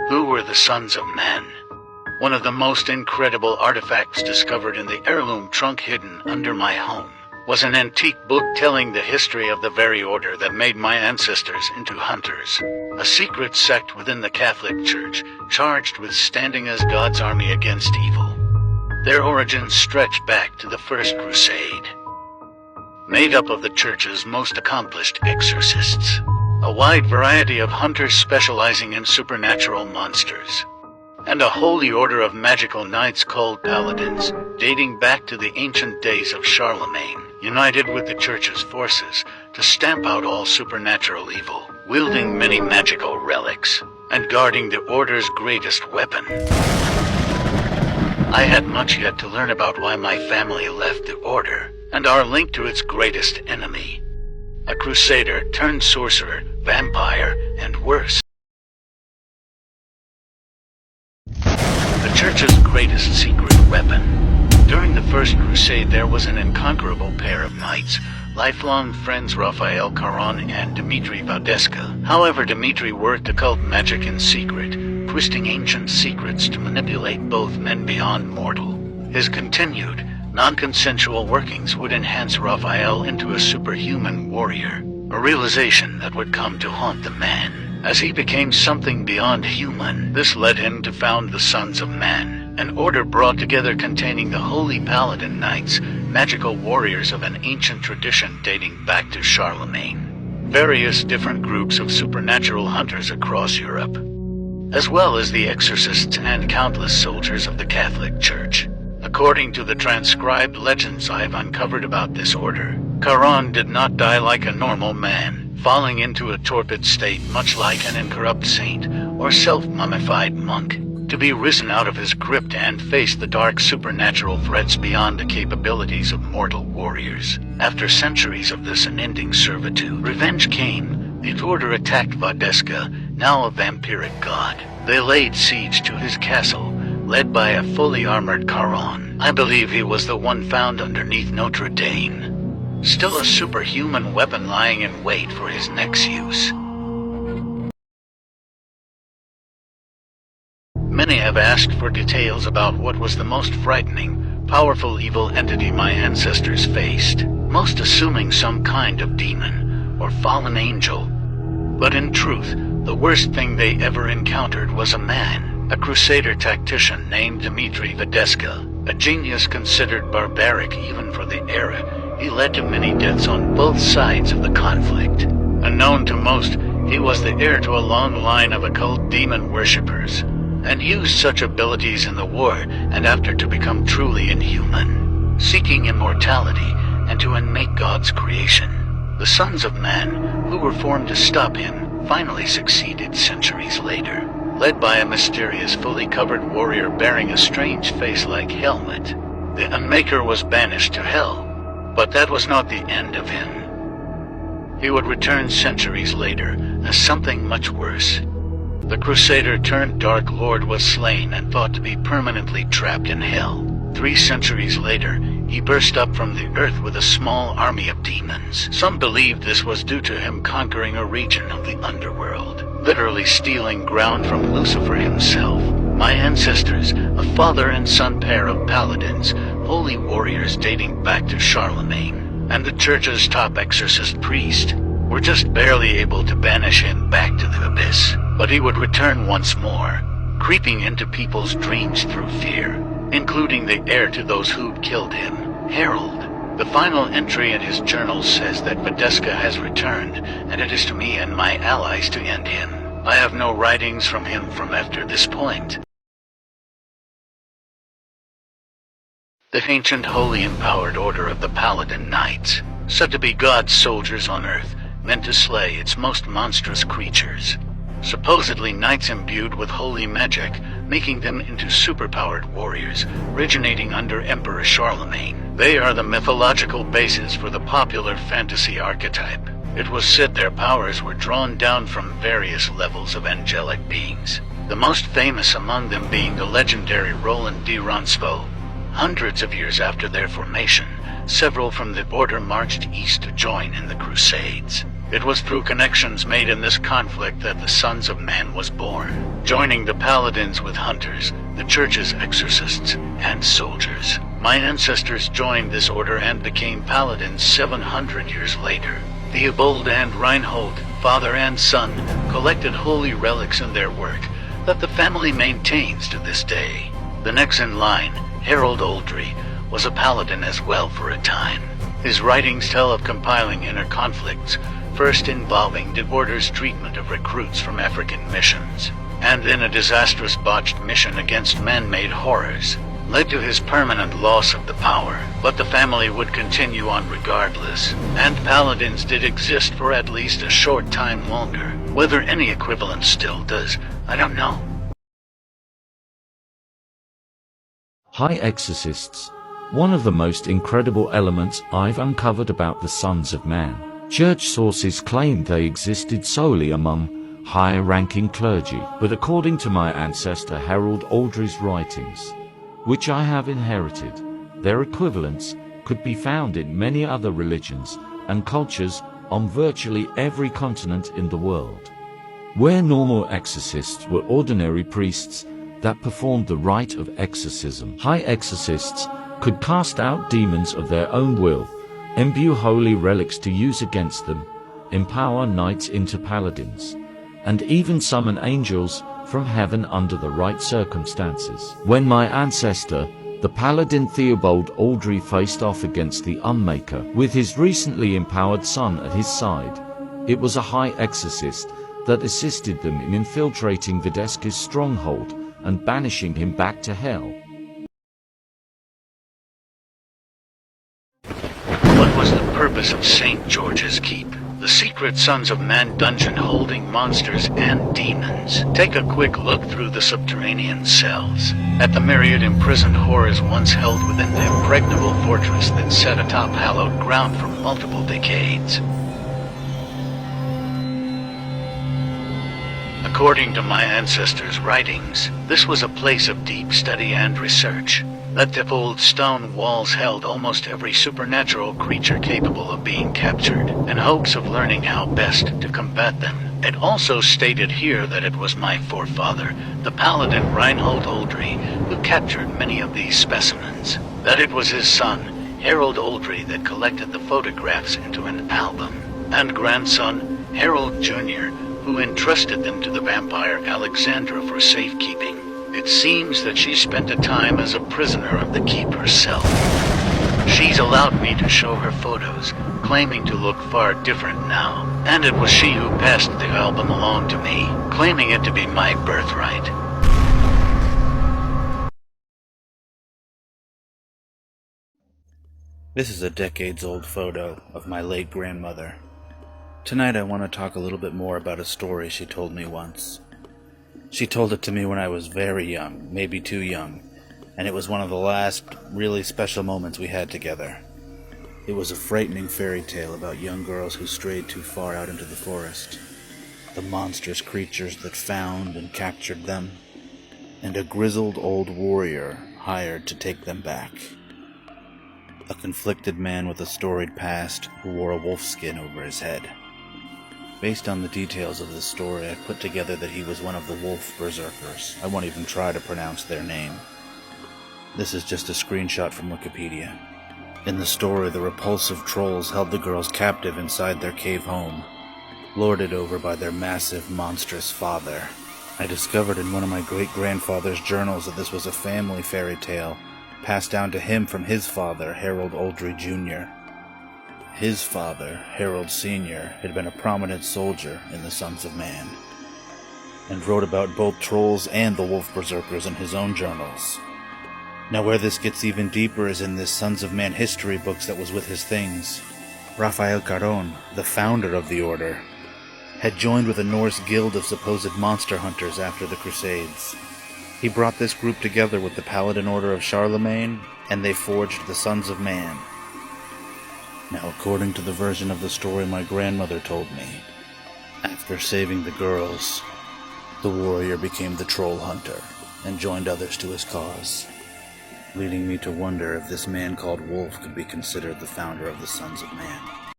Who were the Sons of Men? One of the most incredible artifacts discovered in the heirloom trunk hidden under my home was an antique book telling the history of the very order that made my ancestors into hunters. A secret sect within the Catholic Church, charged with standing as God's army against evil. Their origins stretch back to the First Crusade. Made up of the Church's most accomplished exorcists, a wide variety of hunters specializing in supernatural monsters, and a holy order of magical knights called Paladins, dating back to the ancient days of Charlemagne, united with the Church's forces to stamp out all supernatural evil, wielding many magical relics, and guarding the Order's greatest weapon. I had much yet to learn about why my family left the Order, and our link to its greatest enemy. A crusader turned sorcerer, vampire, and worse. The Church's greatest secret weapon. During the First Crusade there was an incomparable pair of knights, lifelong friends Raphael Caron and Dmitri Vadeska. However, Dmitri worked occult magic in secret, twisting ancient secrets to manipulate both men beyond mortal. His continued, non-consensual workings would enhance Raphael into a superhuman warrior, a realization that would come to haunt the man. As he became something beyond human, this led him to found the Sons of Men, an order brought together containing the holy Paladin knights, magical warriors of an ancient tradition dating back to Charlemagne. Various different groups of supernatural hunters across Europe, as well as the exorcists and countless soldiers of the Catholic Church. According to the transcribed legends I have uncovered about this order, Caron did not die like a normal man, falling into a torpid state much like an incorrupt saint or self-mummified monk, to be risen out of his crypt and face the dark supernatural threats beyond the capabilities of mortal warriors. After centuries of this unending servitude, revenge came. The Order attacked Vadeska, now a vampiric god. They laid siege to his castle, led by a fully armored Caron. I believe he was the one found underneath Notre Dame, still a superhuman weapon lying in wait for his next use. Many have asked for details about what was the most frightening, powerful evil entity my ancestors faced, most assuming some kind of demon or fallen angel. But in truth, the worst thing they ever encountered was a man, a crusader tactician named Dmitri Vadeska, a genius considered barbaric even for the era. He led to many deaths on both sides of the conflict. Unknown to most, he was the heir to a long line of occult demon worshippers, and used such abilities in the war and after to become truly inhuman, seeking immortality and to unmake God's creation. The Sons of Men, who were formed to stop him, finally succeeded centuries later, led by a mysterious fully covered warrior bearing a strange face-like helmet. The Unmaker was banished to hell, but that was not the end of him. He would return centuries later as something much worse. The Crusader turned Dark Lord was slain and thought to be permanently trapped in hell. 3 centuries later, he burst up from the earth with a small army of demons. Some believed this was due to him conquering a region of the underworld, literally stealing ground from Lucifer himself. My ancestors, a father and son pair of Paladins, holy warriors dating back to Charlemagne, and the Church's top exorcist priest, were just barely able to banish him back to the abyss. But he would return once more, creeping into people's dreams through fear, including the heir to those who'd killed him, Harold. The final entry in his journal says that Vadeska has returned, and it is to me and my allies to end him. I have no writings from him from after this point. The ancient holy empowered order of the Paladin Knights, said to be God's soldiers on earth, meant to slay its most monstrous creatures. Supposedly knights imbued with holy magic, making them into superpowered warriors, originating under Emperor Charlemagne. They are the mythological basis for the popular fantasy archetype. It was said their powers were drawn down from various levels of angelic beings, the most famous among them being the legendary Roland de Roncesvalles. Hundreds of years after their formation, several from the order marched east to join in the Crusades. It was through connections made in this conflict that the Sons of Man was born, joining the Paladins with hunters, the Church's exorcists, and soldiers. My ancestors joined this order and became Paladins 700 years later. Theobald and Reinhold, father and son, collected holy relics in their work that the family maintains to this day. The next in line, Harold Oldry, was a Paladin as well for a time. His writings tell of compiling inner conflicts, first involving the Order's treatment of recruits from African missions, and then a disastrous botched mission against man-made horrors, led to his permanent loss of the power, but the family would continue on regardless, and Paladins did exist for at least a short time longer. Whether any equivalent still does, I don't know. High Exorcists. One of the most incredible elements I've uncovered about the Sons of Man. Church sources claim they existed solely among higher-ranking clergy, but according to my ancestor Harold Oldry's writings, which I have inherited, their equivalents could be found in many other religions and cultures on virtually every continent in the world. Where normal exorcists were ordinary priests that performed the rite of exorcism, high exorcists could cast out demons of their own will, imbue holy relics to use against them, empower knights into paladins, and even summon angels from heaven under the right circumstances. When my ancestor, the Paladin Theobald Oldry, faced off against the Unmaker with his recently empowered son at his side, it was a high exorcist that assisted them in infiltrating Videsca's stronghold and banishing him back to hell. What was the purpose of St. George's Keep? The secret Sons of Man dungeon holding monsters and demons. Take a quick look through the subterranean cells at the myriad imprisoned horrors once held within the impregnable fortress that sat atop hallowed ground for multiple decades. According to my ancestors' writings, this was a place of deep study and research. The old stone walls held almost every supernatural creature capable of being captured, in hopes of learning how best to combat them. It also stated here that it was my forefather, the Paladin Reinhold Oldry, who captured many of these specimens. That it was his son, Harold Oldry, that collected the photographs into an album, and grandson, Harold Jr., who entrusted them to the vampire Alexandra for safekeeping. It seems that she spent a time as a prisoner of the keep herself. She's allowed me to show her photos, claiming to look far different now, and it was she who passed the album along to me, claiming it to be my birthright. This is a decades-old photo of my late grandmother. Tonight I want to talk a little bit more about a story she told me once. She told it to me when I was very young, maybe too young, and it was one of the last really special moments we had together. It was a frightening fairy tale about young girls who strayed too far out into the forest, the monstrous creatures that found and captured them, and a grizzled old warrior hired to take them back. A conflicted man with a storied past who wore a wolf skin over his head. Based on the details of this story, I put together that he was one of the wolf berserkers. I won't even try to pronounce their name. This is just a screenshot from Wikipedia. In the story, the repulsive trolls held the girls captive inside their cave home, lorded over by their massive, monstrous father. I discovered in one of my great-grandfather's journals that this was a family fairy tale passed down to him from his father, Harold Oldry Jr. His father, Harold Sr., had been a prominent soldier in the Sons of Man, and wrote about both trolls and the wolf berserkers in his own journals. Now where this gets even deeper is in this Sons of Man history books that was with his things. Rafael Caron, the founder of the order, had joined with a Norse guild of supposed monster hunters after the Crusades. He brought this group together with the Paladin order of Charlemagne, and they forged the Sons of Man. Now, according to the version of the story my grandmother told me, after saving the girls, the warrior became the troll hunter and joined others to his cause, leading me to wonder if this man called Wolf could be considered the founder of the Sons of Man.